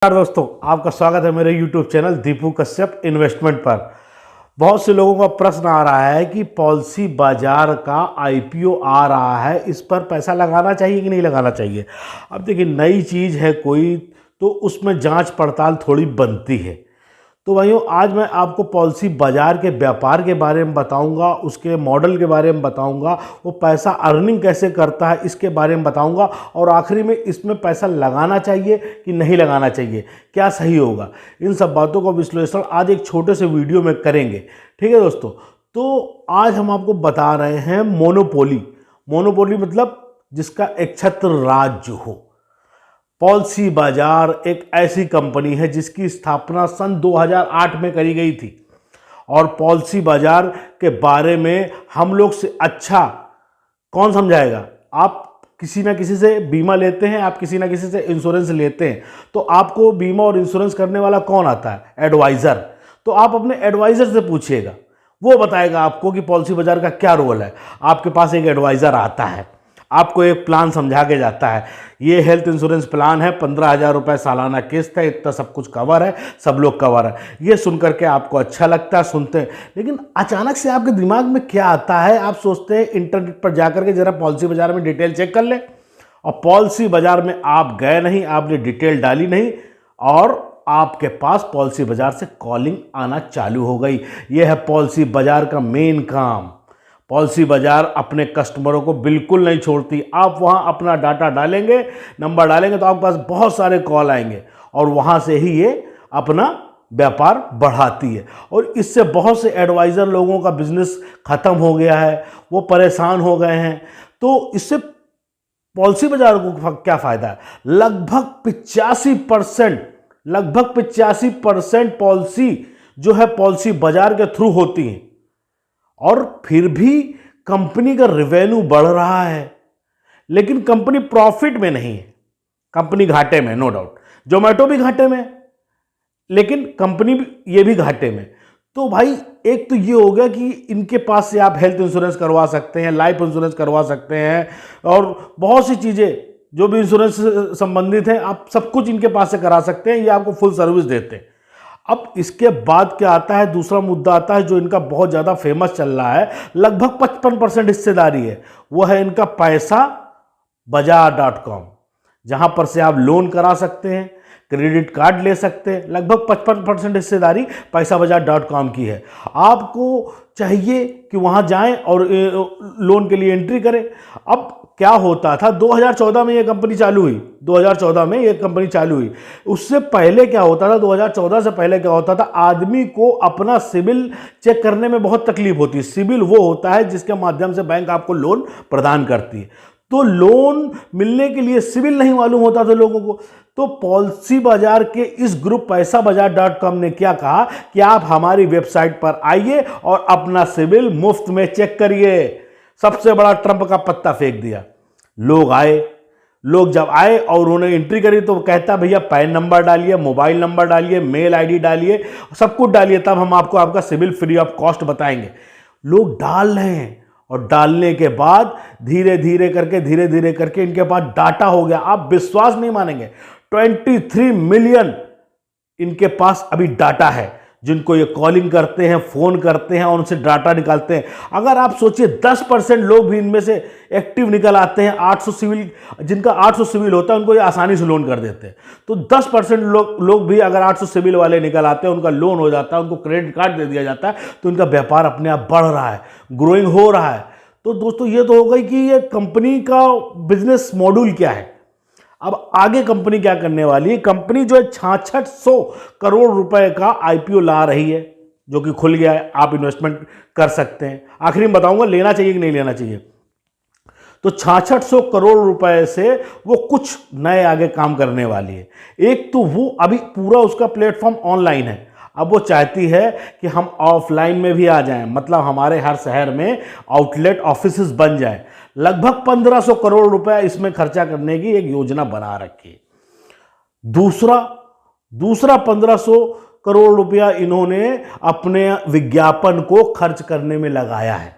नमस्कार दोस्तों, आपका स्वागत है मेरे YouTube channel Deepu Kashyap investment पर। बहुत से लोगों का प्रश्न आ रहा है कि पॉलिसी बाजार का IPO आ रहा है, इस पर पैसा लगाना चाहिए कि नहीं लगाना चाहिए। अब देखिए, नई चीज़ है कोई तो उसमें जांच पड़ताल थोड़ी बनती है। तो भाइयों, आज मैं आपको पॉलिसी बाजार के व्यापार के बारे में बताऊंगा, उसके मॉडल के बारे में बताऊंगा, वो पैसा अर्निंग कैसे करता है इसके बारे में बताऊंगा, और आखिरी में इसमें पैसा लगाना चाहिए कि नहीं लगाना चाहिए, क्या सही होगा। इन सब बातों का विश्लेषण आज एक छोटे से वीडियो में करेंगे। ठीक है दोस्तों, तो आज हम आपको बता रहे हैं मोनोपोली। मोनोपोली मतलब जिसका एक छत्र राज्य हो। पॉलिसी बाजार एक ऐसी कंपनी है जिसकी स्थापना सन 2008 में करी गई थी, और पॉलिसी बाजार के बारे में हम लोग से अच्छा कौन समझाएगा। आप किसी ना किसी से बीमा लेते हैं, आप किसी ना किसी से इंश्योरेंस लेते हैं, तो आपको बीमा और इंश्योरेंस करने वाला कौन आता है? एडवाइज़र। तो आप अपने एडवाइज़र से पूछिएगा, वो बताएगा आपको कि पॉलिसी बाजार का क्या रोल है। आपके पास एक एडवाइज़र आता है, आपको एक प्लान समझा के जाता है, ये हेल्थ इंश्योरेंस प्लान है, 15,000 रुपये सालाना किस्त है, इतना सब कुछ कवर है, सब लोग कवर है। ये सुन करके आपको अच्छा लगता है, सुनते हैं, लेकिन अचानक से आपके दिमाग में क्या आता है? आप सोचते हैं इंटरनेट पर जाकर के जरा पॉलिसी बाजार में डिटेल चेक कर ले, और पॉलिसी बाजार में आप गए नहीं, आपने डिटेल डाली नहीं, और आपके पास पॉलिसी बाजार से कॉलिंग आना चालू हो गई। यह है पॉलिसी बाजार का मेन काम। पॉलिसी बाजार अपने कस्टमरों को बिल्कुल नहीं छोड़ती। आप वहां अपना डाटा डालेंगे, नंबर डालेंगे, तो आपके पास बहुत सारे कॉल आएंगे, और वहां से ही ये अपना व्यापार बढ़ाती है। और इससे बहुत से एडवाइज़र लोगों का बिजनेस खत्म हो गया है, वो परेशान हो गए हैं। तो इससे पॉलिसी बाजार को क्या फ़ायदा है? लगभग 85% पॉलिसी जो है पॉलिसी बाजार के थ्रू होती हैं, और फिर भी कंपनी का रेवेन्यू बढ़ रहा है, लेकिन कंपनी प्रॉफिट में नहीं है, कंपनी घाटे में। नो डाउट जोमेटो भी घाटे में, लेकिन कंपनी भी ये भी घाटे में। तो भाई, एक तो ये हो गया कि इनके पास से आप हेल्थ इंश्योरेंस करवा सकते हैं, लाइफ इंश्योरेंस करवा सकते हैं, और बहुत सी चीज़ें जो भी इंश्योरेंस से संबंधित हैं, आप सब कुछ इनके पास से करा सकते हैं। ये आपको फुल सर्विस देते हैं। अब इसके बाद क्या आता है? दूसरा मुद्दा आता है जो इनका बहुत ज़्यादा फेमस चल रहा है, लगभग 55% हिस्सेदारी है, वो है इनका पैसा बाजार.com, जहां पर से आप लोन करा सकते हैं, क्रेडिट कार्ड ले सकते हैं। लगभग 55% हिस्सेदारी पैसा बाजार.com की है। आपको चाहिए कि वहां जाएं और लोन के लिए एंट्री करें। अब क्या होता था, 2014 में ये कंपनी चालू हुई, 2014 में ये कंपनी चालू हुई। उससे पहले क्या होता था, 2014 से पहले क्या होता था, आदमी को अपना सिबिल चेक करने में बहुत तकलीफ होती है। सिबिल वो होता है जिसके माध्यम से बैंक आपको लोन प्रदान करती है। तो लोन मिलने के लिए सिबिल नहीं मालूम होता था लोगों को। तो पॉलिसी बाजार के इस ग्रुप पैसा बाजार.com ने क्या कहा कि आप हमारी वेबसाइट पर आइए और अपना सिबिल मुफ्त में चेक करिए। सबसे बड़ा ट्रंप का पत्ता फेंक दिया। लोग जब आए और उन्होंने एंट्री करी, तो कहता भैया पैन नंबर डालिए, मोबाइल नंबर डालिए, मेल आईडी डालिए, सब कुछ डालिए, तब हम आपको आपका सिबिल फ्री ऑफ कॉस्ट बताएंगे। लोग डाल रहे हैं, और डालने के बाद धीरे धीरे करके इनके पास डाटा हो गया। आप विश्वास नहीं मानेंगे, 23 मिलियन इनके पास अभी डाटा है, जिनको ये कॉलिंग करते हैं, फोन करते हैं, और उनसे डाटा निकालते हैं। अगर आप सोचिए 10% लोग भी इनमें से एक्टिव निकल आते हैं, 800 सिविल, जिनका 800 सिविल होता है उनको ये आसानी से लोन कर देते हैं। तो 10% लोग भी अगर 800 सिविल वाले निकल आते हैं, उनका लोन हो जाता है, उनको क्रेडिट कार्ड दे दिया जाता है, तो इनका व्यापार अपने आप बढ़ रहा है, ग्रोइंग हो रहा है। तो दोस्तों, ये तो हो गई कि ये कंपनी का बिजनेस मॉड्यूल क्या है। अब आगे कंपनी क्या करने वाली है? कंपनी जो है 6600 करोड़ रुपए का IPO ला रही है, जो कि खुल गया है, आप इन्वेस्टमेंट कर सकते हैं। आखिरी में बताऊंगा लेना चाहिए कि नहीं लेना चाहिए। तो 6600 करोड़ रुपए से वो कुछ नए आगे काम करने वाली है। एक तो वो अभी पूरा उसका प्लेटफॉर्म ऑनलाइन है, अब वो चाहती है कि हम ऑफलाइन में भी आ जाएं, मतलब हमारे हर शहर में आउटलेट ऑफिसेस बन जाएं। लगभग 1500 करोड़ रुपए इसमें खर्चा करने की एक योजना बना रखी है। दूसरा 1500 करोड़ रुपया इन्होंने अपने विज्ञापन को खर्च करने में लगाया है।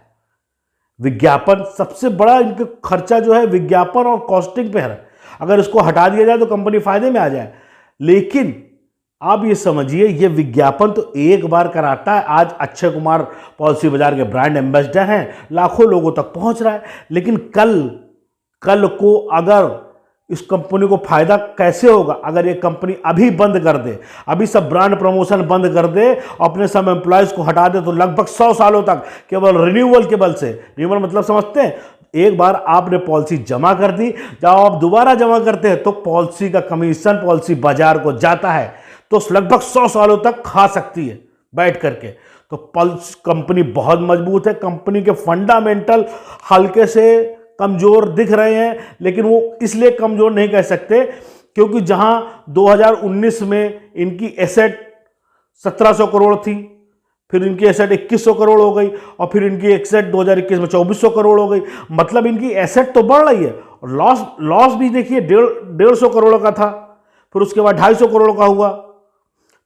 विज्ञापन सबसे बड़ा इनका खर्चा जो है विज्ञापन और कॉस्टिंग पे है। अगर इसको हटा दिया जाए तो कंपनी फायदे में आ जाए, लेकिन आप ये समझिए, ये विज्ञापन तो एक बार कराता है। आज अक्षय कुमार पॉलिसी बाजार के ब्रांड एम्बेसडर हैं, लाखों लोगों तक पहुंच रहा है। लेकिन कल को अगर इस कंपनी को फायदा कैसे होगा? अगर ये कंपनी अभी बंद कर दे, अभी सब ब्रांड प्रमोशन बंद कर दे, अपने सब एम्प्लॉयज को हटा दे, तो लगभग 100 सालों तक केवल रिन्यूअल के बल से, रिन्यूअल मतलब समझते हैं, एक बार आपने पॉलिसी जमा कर दी, जब आप दोबारा जमा करते हैं तो पॉलिसी का कमीशन पॉलिसी बाजार को जाता है, तो लगभग 100 सालों तक खा सकती है बैठ करके। तो पल्स कंपनी बहुत मजबूत है। कंपनी के फंडामेंटल हल्के से कमजोर दिख रहे हैं, लेकिन वो इसलिए कमजोर नहीं कह सकते क्योंकि जहां 2019 में इनकी एसेट 1700 करोड़ थी, फिर इनकी एसेट 2100 करोड़ हो गई, और फिर इनकी एसेट 2021 में 2400 करोड़ हो गई। मतलब इनकी एसेट तो बढ़ रही है, और लॉस भी देखिए 150 करोड़ का था, फिर उसके बाद 250 करोड़ का हुआ,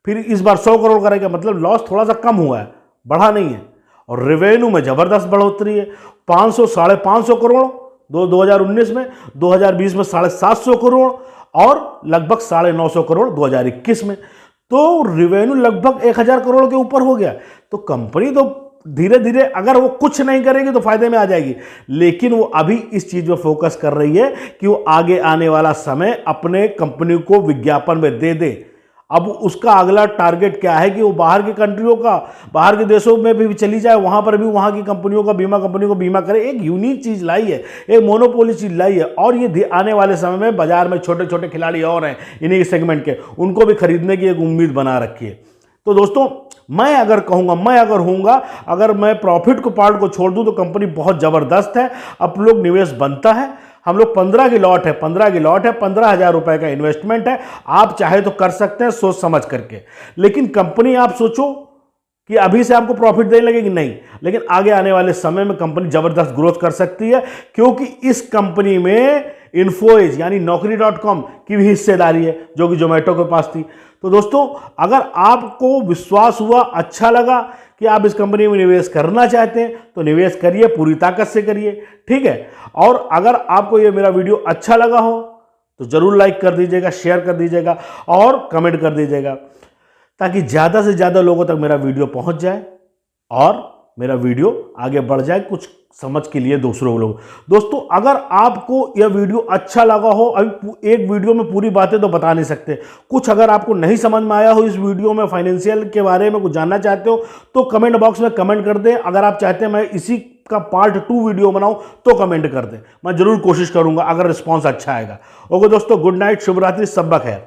फिर इस बार 100 करोड़ का रहेगा। मतलब लॉस थोड़ा सा कम हुआ है, बढ़ा नहीं है। और रेवेन्यू में जबरदस्त बढ़ोतरी है, 500-550 करोड़ 2019 में, 2020 में 750 करोड़, और लगभग 950 करोड़ 2021 में। तो रेवेन्यू लगभग 1000 करोड़ के ऊपर हो गया। तो कंपनी तो धीरे धीरे अगर वो कुछ नहीं करेगी तो फायदे में आ जाएगी, लेकिन वो अभी इस चीज में फोकस कर रही है कि वो आगे आने वाला समय अपने कंपनी को विज्ञापन में दे दे। अब उसका अगला टारगेट क्या है कि वो बाहर की कंट्रियों का, बाहर के देशों में भी चली जाए, वहां पर भी वहां की कंपनियों का, बीमा कंपनियों को बीमा करे। एक यूनिक चीज लाई है, एक मोनोपोली चीज लाई है, और ये आने वाले समय में बाजार में छोटे छोटे खिलाड़ी और हैं इन्हीं सेगमेंट के, उनको भी खरीदने की एक उम्मीद बना रखी है। तो दोस्तों, मैं अगर मैं प्रॉफिट को पार्ट को छोड़ दूं तो कंपनी बहुत जबरदस्त है। अब लोग निवेश बनता है, हम लोग 15 की लॉट है, 15,000 रुपए का इन्वेस्टमेंट है। आप चाहे तो कर सकते हैं सोच समझ करके, लेकिन कंपनी आप सोचो कि अभी से आपको प्रॉफिट देने लगेगी, नहीं, लेकिन आगे आने वाले समय में कंपनी जबरदस्त ग्रोथ कर सकती है, क्योंकि इस कंपनी में इन्फोएज यानी Naukri.com की भी हिस्सेदारी है, जो कि जोमेटो के पास थी। तो दोस्तों, अगर आपको विश्वास हुआ, अच्छा लगा कि आप इस कंपनी में निवेश करना चाहते हैं, तो निवेश करिए, पूरी ताकत से करिए, ठीक है। और अगर आपको ये मेरा वीडियो अच्छा लगा हो तो जरूर लाइक कर दीजिएगा, शेयर कर दीजिएगा और कमेंट कर दीजिएगा, ताकि ज़्यादा से ज़्यादा लोगों तक मेरा वीडियो पहुंच जाए और मेरा वीडियो आगे बढ़ जाए कुछ समझ के लिए दूसरों लोग। दोस्तों, अगर आपको यह वीडियो अच्छा लगा हो, अभी एक वीडियो में पूरी बातें तो बता नहीं सकते, कुछ अगर आपको नहीं समझ में आया हो इस वीडियो में, फाइनेंशियल के बारे में कुछ जानना चाहते हो, तो कमेंट बॉक्स में कमेंट कर दें। अगर आप चाहते हैं मैं इसी का पार्ट 2 वीडियो बनाऊं तो कमेंट कर दें, मैं जरूर कोशिश करूंगा अगर रिस्पॉन्स अच्छा आएगा। ओके दोस्तों, गुड नाइट, शुभ रात्रि, सब खैर।